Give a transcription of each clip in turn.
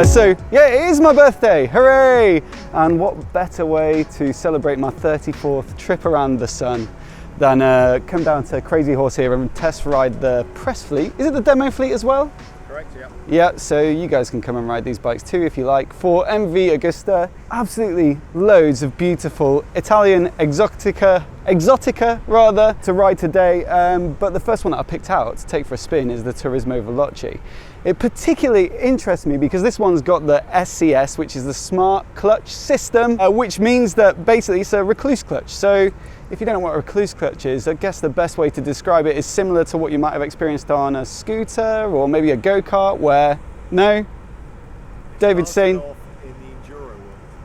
So yeah, it is my birthday, hooray! And what better way to celebrate my 34th trip around the sun than come down to Krazy Horse here and test ride the press fleet. Is it the demo fleet as well? Correct, yeah. Yeah, so you guys can come and ride these bikes too if you like. For MV Agusta, absolutely loads of beautiful Italian exotica rather to ride today. But the first one that I picked out to take for a spin is the Turismo Veloce. It particularly interests me because this one's got the SCS, which is the smart clutch system, which means that basically it's a recluse clutch. So if you don't know what a recluse clutch is, I guess the best way to describe it is similar to what you might have experienced on a scooter or maybe a go-kart where, no? David's saying? In the Enduro world.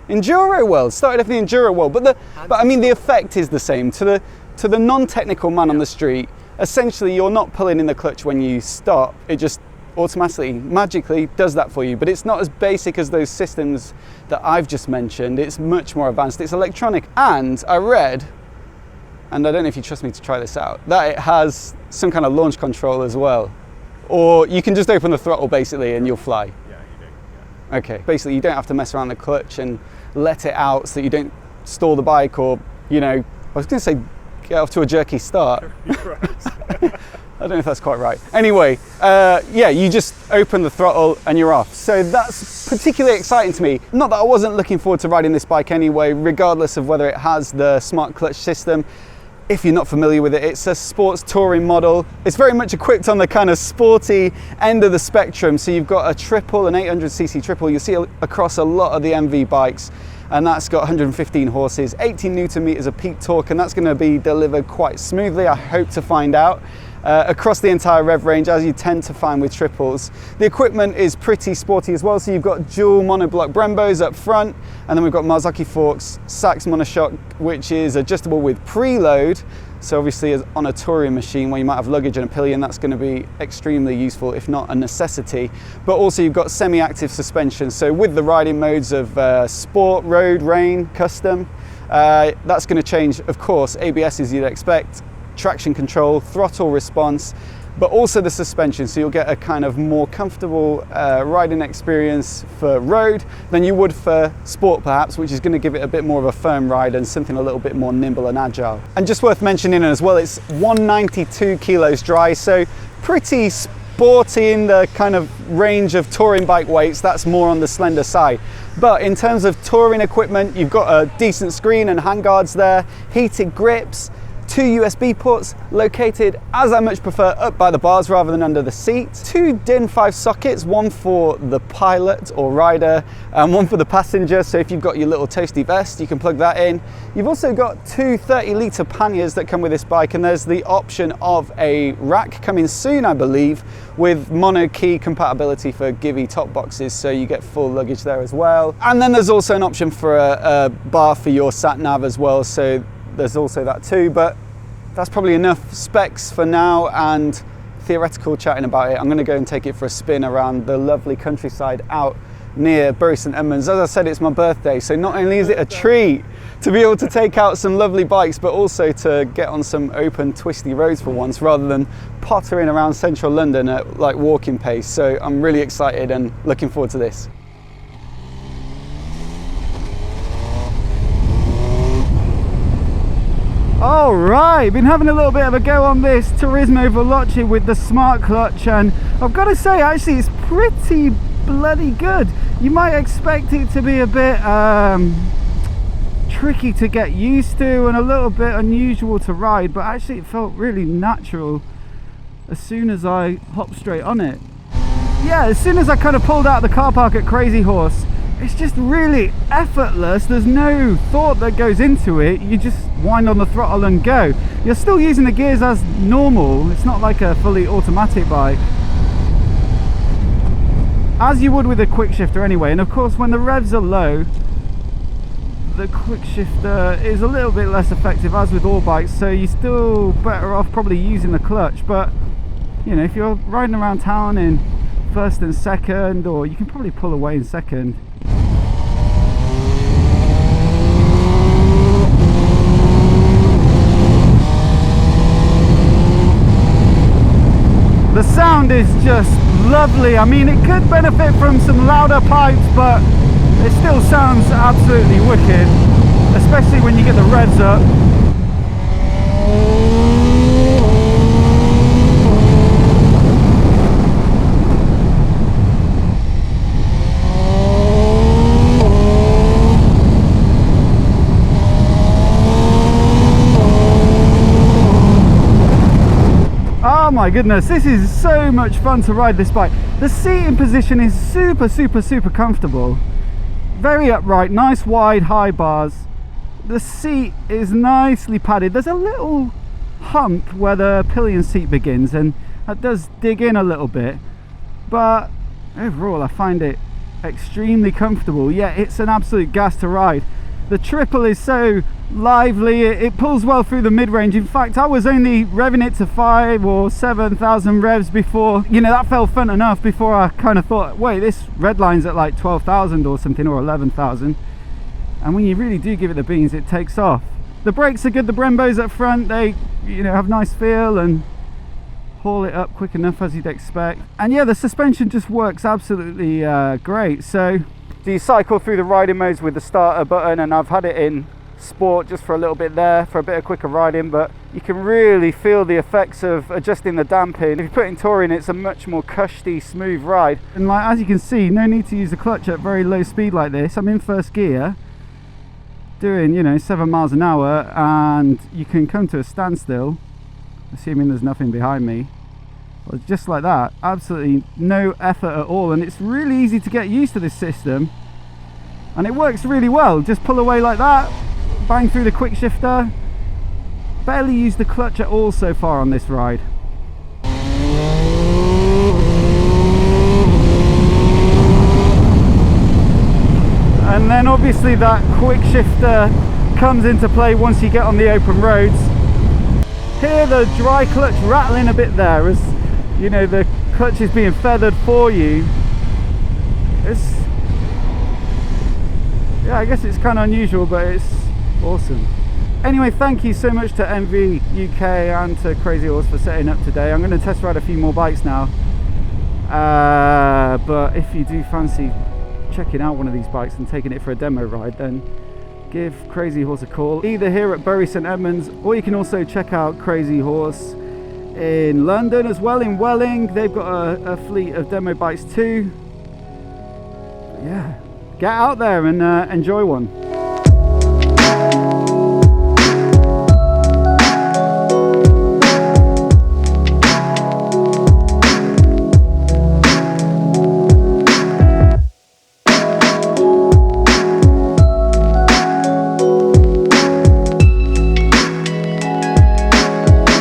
Enduro world, started off in the Enduro world, but I mean the effect is the same. To the non-technical man on the street, essentially you're not pulling in the clutch when you stop, it just automatically, magically does that for you. But it's not as basic as those systems that I've just mentioned. It's much more advanced, it's electronic. And I read, and I don't know if you trust me to try this out, that it has some kind of launch control as well. Or you can just open the throttle basically and you'll fly. Yeah, you do. Yeah. Okay, basically you don't have to mess around the clutch and let it out so that you don't stall the bike or, you know, I was going to say get off to a jerky start. You're right. I don't know if that's quite right. Anyway, yeah, you just open the throttle and you're off. So that's particularly exciting to me. Not that I wasn't looking forward to riding this bike anyway, regardless of whether it has the smart clutch system. If you're not familiar with it, it's a sports touring model. It's very much equipped on the kind of sporty end of the spectrum. So you've got a triple, an 800cc triple. You'll see across a lot of the MV bikes. And that's got 115 horses, 18 Newton meters of peak torque, and that's going to be delivered quite smoothly, I hope to find out, across the entire rev range, as you tend to find with triples. The equipment is pretty sporty as well, so you've got dual monoblock Brembos up front, and then we've got Marzocchi forks, Sachs monoshock, which is adjustable with preload. So obviously as on a touring machine where you might have luggage and a pillion, that's going to be extremely useful, if not a necessity. But also you've got semi-active suspension. So with the riding modes of sport, road, rain, custom, that's going to change, of course, ABS as you'd expect, traction control, throttle response, but also the suspension. So you'll get a kind of more comfortable riding experience for road than you would for sport perhaps, which is going to give it a bit more of a firm ride and something a little bit more nimble and agile. And just worth mentioning as well, it's 192 kilos dry, so pretty sporty in the kind of range of touring bike weights. That's more on the slender side. But in terms of touring equipment, you've got a decent screen and handguards there, heated grips, 2 USB ports located, as I much prefer, up by the bars rather than under the seat. 2 DIN 5 sockets, one for the pilot or rider and one for the passenger. So if you've got your little toasty vest, you can plug that in. You've also got 2 30-litre panniers that come with this bike, and there's the option of a rack coming soon, I believe, with mono key compatibility for Givey top boxes, so you get full luggage there as well. And then there's also an option for a bar for your sat nav as well, so there's also that too. But that's probably enough specs for now and theoretical chatting about it. I'm going to go and take it for a spin around the lovely countryside out near Bury St Edmunds. As I said, it's my birthday, so not only is it a treat to be able to take out some lovely bikes, but also to get on some open twisty roads for once rather than pottering around central London at like walking pace. So I'm really excited and looking forward to this. All right, been having a little bit of a go on this Turismo Veloce with the smart clutch, and I've got to say actually it's pretty bloody good. You might expect it to be a bit tricky to get used to and a little bit unusual to ride, but actually it felt really natural as soon as I hopped straight on it. Yeah, as soon as I kind of pulled out of the car park at Krazy Horse, it's just really effortless. There's no thought that goes into it. You just wind on the throttle and go. You're still using the gears as normal. It's not like a fully automatic bike, as you would with a quick shifter anyway. And of course, when the revs are low, the quick shifter is a little bit less effective, as with all bikes, so you're still better off probably using the clutch. But you know, if you're riding around town in first and second, or you can probably pull away in second. The sound is just lovely. I mean, it could benefit from some louder pipes, but it still sounds absolutely wicked, especially when you get the revs up. Oh my goodness, this is so much fun to ride this bike. The seating position is super comfortable. Very upright, nice wide high bars. The seat is nicely padded. There's a little hump where the pillion seat begins, and that does dig in a little bit, but overall I find it extremely comfortable. Yeah, it's an absolute gas to ride. The triple is so lively, it pulls well through the mid-range. In fact, I was only revving it to 5,000 or 7,000 revs before, you know, that felt fun enough before I kind of thought, wait, this red line's at like 12,000 or something, or 11,000. And when you really do give it the beans, it takes off. The brakes are good, the Brembos up front, they, you know, have nice feel and haul it up quick enough as you'd expect. And yeah, the suspension just works absolutely great. So you cycle through the riding modes with the starter button, and I've had it in sport just for a little bit there for a bit of quicker riding, but you can really feel the effects of adjusting the damping. If you put in touring, it's a much more cushy, smooth ride. And like, as you can see, no need to use the clutch at very low speed like this. I'm in first gear doing, you know, 7 miles an hour, and you can come to a standstill, assuming there's nothing behind me. Well, just like that, absolutely no effort at all, and it's really easy to get used to this system, and it works really well. Just pull away like that, bang through the quick shifter. Barely used the clutch at all so far on this ride. And then obviously that quick shifter comes into play once you get on the open roads. Hear the dry clutch rattling a bit there, as you know, the clutch is being feathered for you. It's, yeah, I guess it's kind of unusual, but it's awesome. Anyway, thank you so much to MV UK and to Krazy Horse for setting up today. I'm going to test ride a few more bikes now, but if you do fancy checking out one of these bikes and taking it for a demo ride, then give Krazy Horse a call, either here at Bury St Edmunds, or you can also check out Krazy Horse in London as well, in Welling. They've got a fleet of demo bikes too. Yeah, get out there and enjoy one.